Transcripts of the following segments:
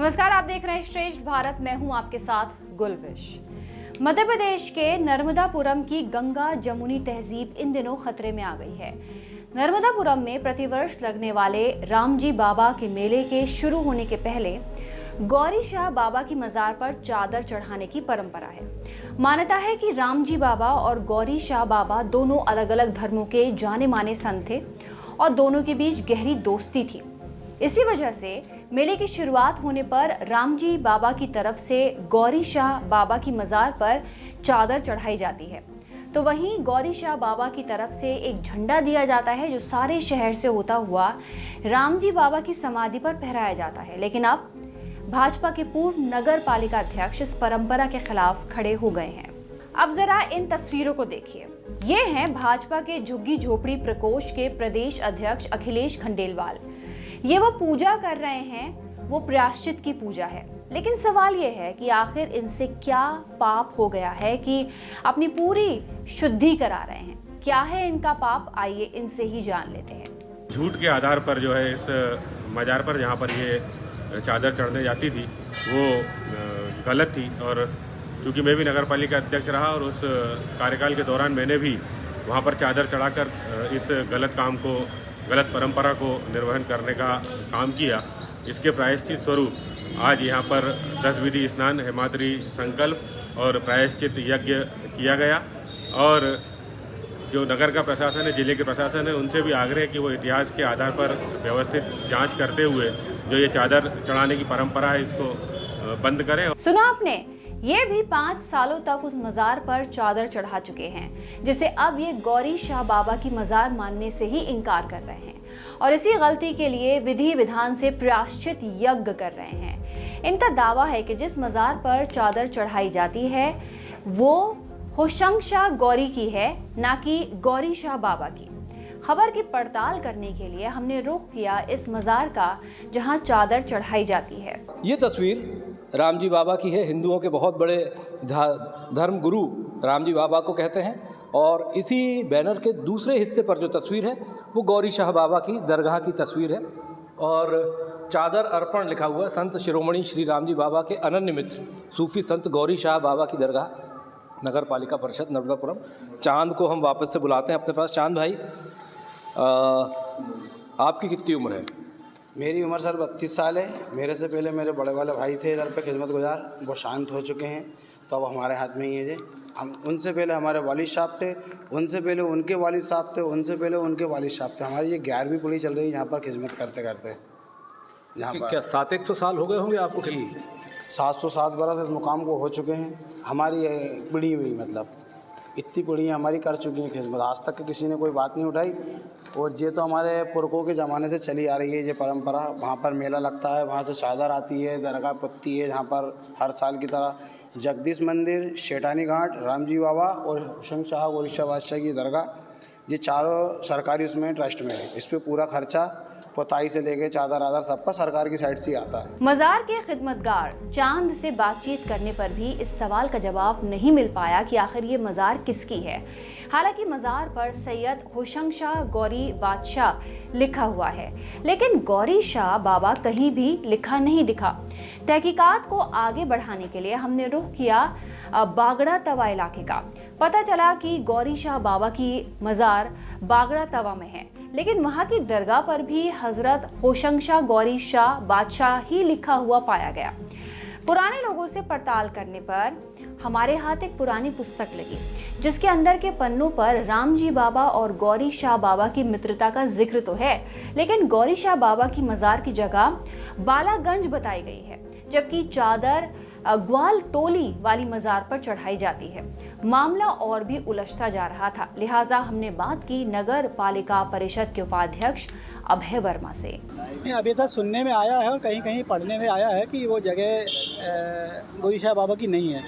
नमस्कार, आप देख रहे हैं श्रेष्ठ भारत। मैं हूं आपके साथ गुलविश। मध्य प्रदेश के नर्मदापुरम की गंगा जमुनी तहजीब इन दिनों खतरे में आ गई है। नर्मदापुरम में प्रतिवर्ष लगने वाले रामजी बाबा के मेले के शुरू होने के पहले गौरी शाह बाबा की मजार पर चादर चढ़ाने की परंपरा है। मान्यता है कि रामजी बाबा और गौरी शाह बाबा दोनों अलग अलग धर्मों के जाने माने संत थे और दोनों के बीच गहरी दोस्ती थी। इसी वजह से मेले की शुरुआत होने पर रामजी बाबा की तरफ से गौरी शाह बाबा की मजार पर चादर चढ़ाई जाती है, तो वहीं गौरी शाह बाबा की तरफ से एक झंडा दिया जाता है जो सारे शहर से होता हुआ रामजी बाबा की समाधि पर फहराया जाता है। लेकिन अब भाजपा के पूर्व नगर पालिका अध्यक्ष इस परंपरा के खिलाफ खड़े हो गए हैं। अब जरा इन तस्वीरों को देखिए। ये हैं भाजपा के झुग्गी झोपड़ी प्रकोष्ठ के प्रदेश अध्यक्ष अखिलेश खंडेलवाल। ये वो पूजा कर रहे हैं, वो प्रायश्चित की पूजा है। लेकिन सवाल ये है कि आखिर इनसे क्या पाप हो गया है कि अपनी पूरी शुद्धि करा रहे हैं। क्या है इनका पाप, आइए इनसे ही जान लेते हैं। झूठ के आधार पर जो है इस मजार पर जहाँ पर ये चादर चढ़ने जाती थी वो गलत थी, और क्योंकि मैं भी नगर पालिका अध्यक्ष रहा और उस कार्यकाल के दौरान मैंने भी वहाँ पर चादर चढ़ाकर इस गलत परंपरा को निर्वहन करने का काम किया। इसके प्रायश्चित स्वरूप आज यहाँ पर 10 विधि स्नान, हेमाद्री संकल्प और प्रायश्चित यज्ञ किया गया। और जो नगर का प्रशासन है, जिले के प्रशासन है, उनसे भी आग्रह कि वो इतिहास के आधार पर व्यवस्थित जांच करते हुए जो ये चादर चढ़ाने की परंपरा है इसको बंद करें। सुना आपने, ये भी 5 सालों तक उस मजार पर चादर चढ़ा चुके हैं, जिसे अब ये गौरी शाह बाबा की मजार मानने से ही इनकार कर रहे हैं और इसी गलती के लिए विधि विधान से प्रायश्चित यज्ञ कर रहे हैं। इनका दावा है कि जिस मजार पर चादर चढ़ाई जाती है वो होशंग गौरी की है, ना कि गौरी शाह बाबा की। खबर की पड़ताल करने के लिए हमने रुख किया इस मजार का जहां चादर चढ़ाई जाती है। ये तस्वीर रामजी बाबा की है। हिंदुओं के बहुत बड़े धर्म गुरु रामजी बाबा को कहते हैं। और इसी बैनर के दूसरे हिस्से पर जो तस्वीर है वो गौरी शाह बाबा की दरगाह की तस्वीर है और चादर अर्पण लिखा हुआ है। संत शिरोमणि श्री रामजी बाबा के अनन्य मित्र सूफी संत गौरी शाह बाबा की दरगाह, नगर पालिका परिषद नर्मदापुरम। चांद को हम वापस से बुलाते हैं अपने पास। चांद भाई, आपकी कितनी उम्र है? मेरी उम्र सर 32 साल है। मेरे से पहले मेरे बड़े वाले भाई थे इधर पे खिदमत गुजार, वो शांत हो चुके हैं, तो अब हमारे हाथ में ही है। हम उनसे पहले हमारे वालिद साहब थे, उनसे पहले उनके वालिद साहब थे, उनसे पहले उनके वालिद साहब थे। हमारी ये 11वीं पीढ़ी चल रही है यहाँ पर खिदमत करते करते। यहाँ पर क्या 700 साल हो गए होंगे आपको? जी, 707 बरस इस मुकाम को हो चुके हैं। हमारी पीढ़ी में मतलब इतनी पीढ़ियाँ हमारी कर चुकी हैं खिदमत, आज तक के किसी ने कोई बात नहीं उठाई। और ये तो हमारे पुरखों के ज़माने से चली आ रही है ये परंपरा। वहाँ पर मेला लगता है, वहाँ से चादर आती है, दरगाह पुतती है जहाँ पर हर साल की तरह। जगदीश मंदिर, शेटानी घाट, रामजी बाबा और होशंग शाह गौरी शाह बादशाह की दरगाह, ये चारों सरकारी उसमें ट्रस्ट में है। इस पर पूरा खर्चा पुताई से लेके चादर आदर सब पर सरकार की साइड से ही आता है। मजार के खिदमतगार चांद से बातचीत करने पर भी इस सवाल का जवाब नहीं मिल पाया कि आखिर ये मजार किसकी है। हालांकि मजार पर सैयद होशंग शाह गौरी बादशाह लिखा हुआ है, लेकिन गौरी शाह बाबा कहीं भी लिखा नहीं दिखा। तहकीकात को आगे बढ़ाने के लिए हमने रुख किया बागड़ा तवा इलाके का। पता चला कि गौरी शाह बाबा की मजार बागड़ा तवा में है, लेकिन वहाँ की दरगाह पर भी हजरत होशंग शाह गौरी शाह बादशाह ही लिखा हुआ पाया गया। पुराने लोगों से पड़ताल करने पर हमारे हाथ एक पुरानी पुस्तक लगी जिसके अंदर के पन्नों पर रामजी बाबा और गौरी शाह बाबा की मित्रता का जिक्र तो है, लेकिन गौरी शाह बाबा की मजार की जगह बालागंज बताई गई है, जबकि चादर ग्वाल टोली वाली मजार पर चढ़ाई जाती है। मामला और भी उलझता जा रहा था, लिहाजा हमने बात की नगर पालिका परिषद के उपाध्यक्ष अभय वर्मा से। अभी ऐसा सुनने में आया है और कहीं कहीं पढ़ने में आया है कि वो जगह गौरी शाह बाबा की नहीं है,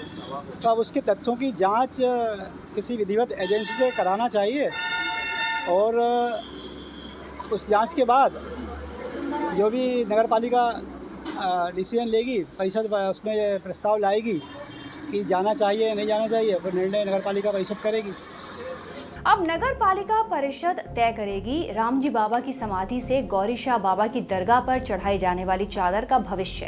तो अब उसके तथ्यों की जांच किसी विधिवत एजेंसी से कराना चाहिए और उस जांच के बाद जो भी नगर पालिका डिसीजन लेगी, परिषद उसमें प्रस्ताव लाएगी कि जाना चाहिए नहीं जाना चाहिए, फिर निर्णय नगर पालिका परिषद करेगी। अब नगर पालिका परिषद तय करेगी रामजी बाबा की समाधि से गौरी शाह बाबा की दरगाह पर चढ़ाई जाने वाली चादर का भविष्य।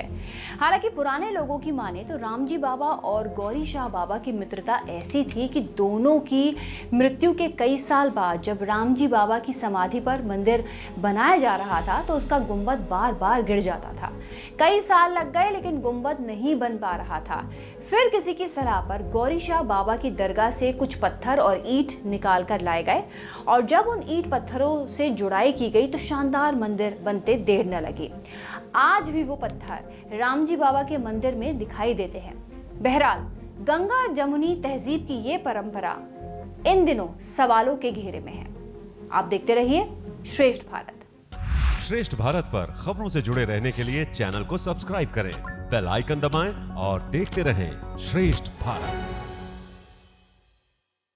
हालांकि पुराने लोगों की माने तो रामजी बाबा और गौरी शाह बाबा की मित्रता ऐसी थी कि दोनों की मृत्यु के कई साल बाद जब रामजी बाबा की समाधि पर मंदिर बनाया जा रहा था तो उसका गुंबद बार बार गिर जाता था। कई साल लग गए लेकिन गुंबद नहीं बन पा रहा था। फिर किसी की सलाह पर गौरी शाह बाबा की दरगाह से कुछ पत्थर और ईंट निकाल कर लाए गए और जब उन ईंट पत्थरों से जुड़ाई की गई तो शानदार मंदिर बनते देर न लगी। आज भी वो पत्थर रामजी बाबा के मंदिर में दिखाई देते हैं। बहरहाल गंगा जमुनी तहजीब की ये परंपरा इन दिनों सवालों के घेरे में है। आप देखते रहिए श्रेष्ठ भारत। श्रेष्ठ भारत पर खबरों से जुड़े रहने के लिए चैनल को सब्सक्राइब करें, बेल आइकन दबाएं और देखते रहें श्रेष्ठ भारत।